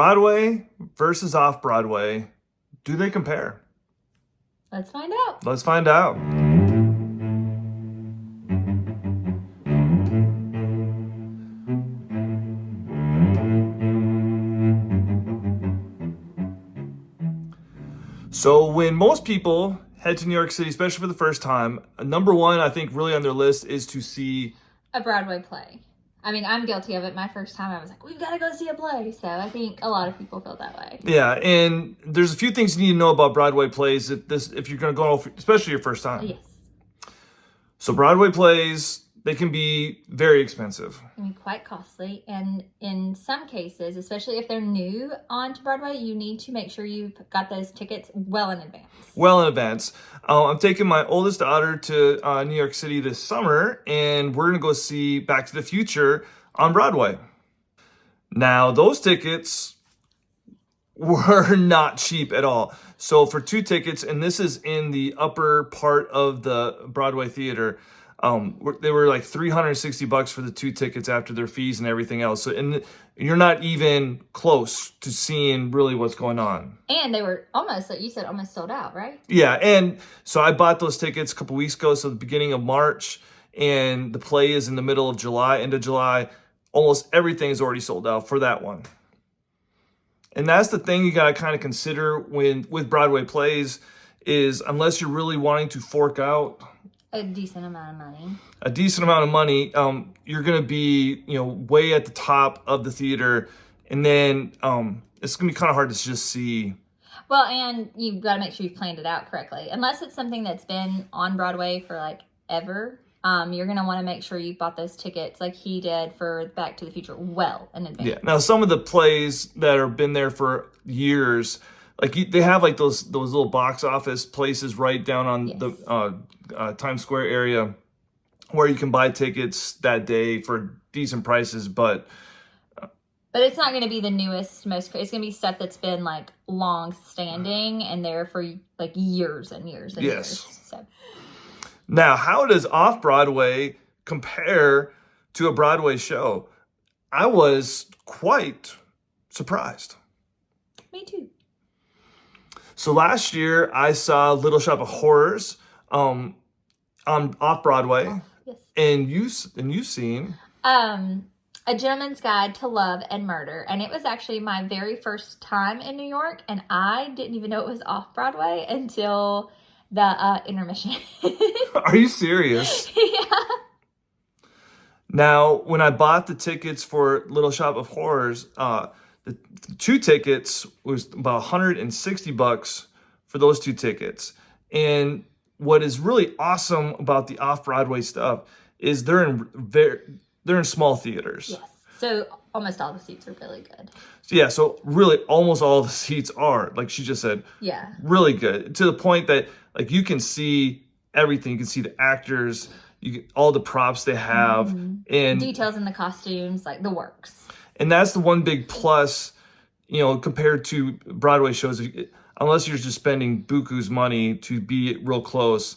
Broadway versus off-Broadway, do they compare? Let's find out. Let's find out. So when most people head to New York City, especially for the first time, number one, I think really on their list is to see A Broadway play. I mean, I'm guilty of it. My first time, I was like, we've got to go see a play. So I think a lot of people feel that way. Yeah, and there's a few things you need to know about Broadway plays if you're going to go, especially your first time. Yes. So Broadway plays, they can be very expensive. I mean, quite costly. And in some cases, especially if they're new onto Broadway, you need to make sure you've got those tickets well in advance. Well in advance. I'm taking my oldest daughter to New York City this summer, and we're going to go see Back to the Future on Broadway. Now, those tickets were not cheap at all. So for 2 tickets, and this is in the upper part of the Broadway theater, they were like $360 for the 2 tickets after their fees and everything else. So, and you're not even close to seeing really what's going on. And they were almost, like you said, almost sold out, right? Yeah, and so I bought those tickets a couple weeks ago, so the beginning of March, and the play is in the middle of July, end of July. Almost everything is already sold out for that one. And that's the thing you got to kind of consider with Broadway plays is unless you're really wanting to fork out a decent amount of money, you're going to be, way at the top of the theater. And then it's going to be kind of hard to just see. Well, and you've got to make sure you've planned it out correctly. Unless it's something that's been on Broadway for like ever, you're going to want to make sure you bought those tickets like he did for Back to the Future well in advance. Yeah. Now, some of the plays that have been there for years, like they have like those little box office places right down on the Times Square area where you can buy tickets that day for decent prices, but it's not going to be the newest, it's going to be stuff that's been like long standing and there for like years and years and years. So. Now, how does Off-Broadway compare to a Broadway show? I was quite surprised. Me too. So last year I saw Little Shop of Horrors on Off-Broadway. Oh, yes. And you've seen A Gentleman's Guide to Love and Murder. And it was actually my very first time in New York. And I didn't even know it was off-Broadway until the intermission. Are you serious? Yeah. Now, when I bought the tickets for Little Shop of Horrors, the 2 tickets was about $160 for those 2 tickets. And what is really awesome about the off-Broadway stuff is they're in small theaters. Yes. So almost all the seats are really good. Yeah, so really almost all the seats are, like she just said, really good. To the point that like you can see everything. You can see the actors, all the props they have, and details in the costumes, like the works. And that's the one big plus, compared to Broadway shows. Unless you're just spending buku's money to be real close,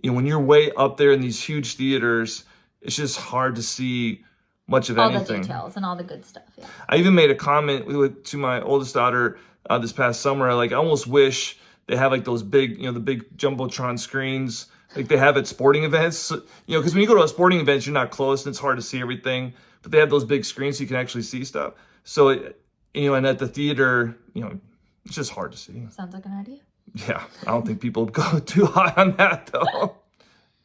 when you're way up there in these huge theaters, it's just hard to see much of anything. All the details and all the good stuff. Yeah. I even made a comment to my oldest daughter this past summer. Like, I almost wish they have like those big, the big jumbotron screens like they have at sporting events. Because when you go to a sporting event, you're not close and it's hard to see everything. But they have those big screens so you can actually see stuff. So, and at the theater, it's just hard to see. Sounds like an idea. Yeah, I don't think people would go too high on that though.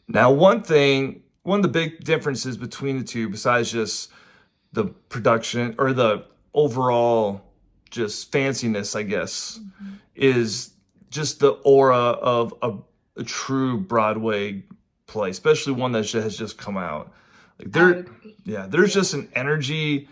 Now, one of the big differences between the two, besides just the production or the overall just fanciness, I guess, is just the aura of a true Broadway play, especially one that has just come out. Like there's just an energy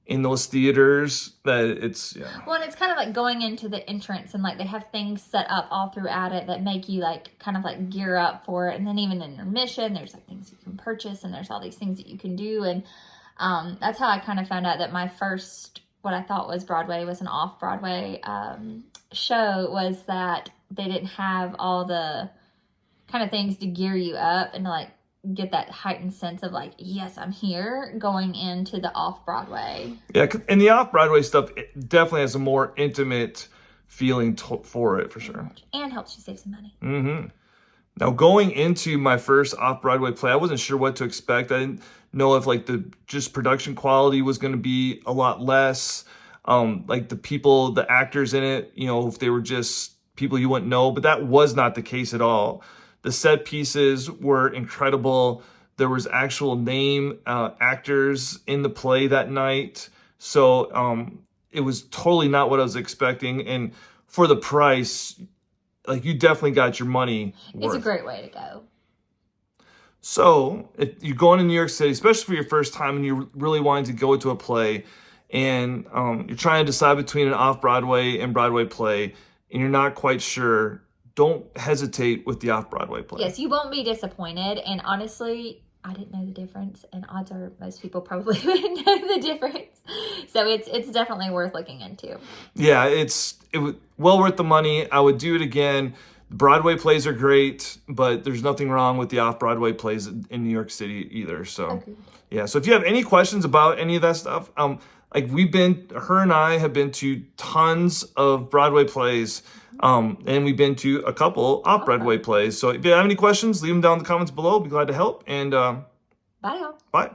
in those theaters that it's Well, and it's kind of like going into the entrance and like they have things set up all throughout it that make you like kind of like gear up for it. And then even in intermission, there's like things you can purchase and there's all these things that you can do. And that's how I kind of found out that my first, what I thought was Broadway was an off-Broadway show, was that they didn't have all the kind of things to gear you up and to like get that heightened sense of like, yes, I'm here, going into the Off-Broadway. Yeah, and the Off-Broadway stuff, it definitely has a more intimate feeling for it, for sure. And helps you save some money. Mm-hmm. Now, going into my first Off-Broadway play, I wasn't sure what to expect. I didn't know if like the just production quality was going to be a lot less. Like the people, the actors in it, you know, if they were just people you wouldn't know, but that was not the case at all. The set pieces were incredible. There was actual name actors in the play that night. So it was totally not what I was expecting. And for the price, like you definitely got your money worth. It's a great way to go. So if you're going to New York City, especially for your first time and you're really wanting to go to a play and you're trying to decide between an Off-Broadway and Broadway play and you're not quite sure, don't hesitate with the Off-Broadway play. Yes, you won't be disappointed. And honestly, I didn't know the difference, and odds are most people probably wouldn't know the difference. So it's definitely worth looking into. Yeah, it was well worth the money. I would do it again. Broadway plays are great, but there's nothing wrong with the Off-Broadway plays in New York City either. So, Agreed. Yeah. So if you have any questions about any of that stuff, like her and I have been to tons of Broadway plays, and we've been to a couple Off-Broadway plays. So if you have any questions, leave them down in the comments below. I'll be glad to help. And Bye, y'all. bye.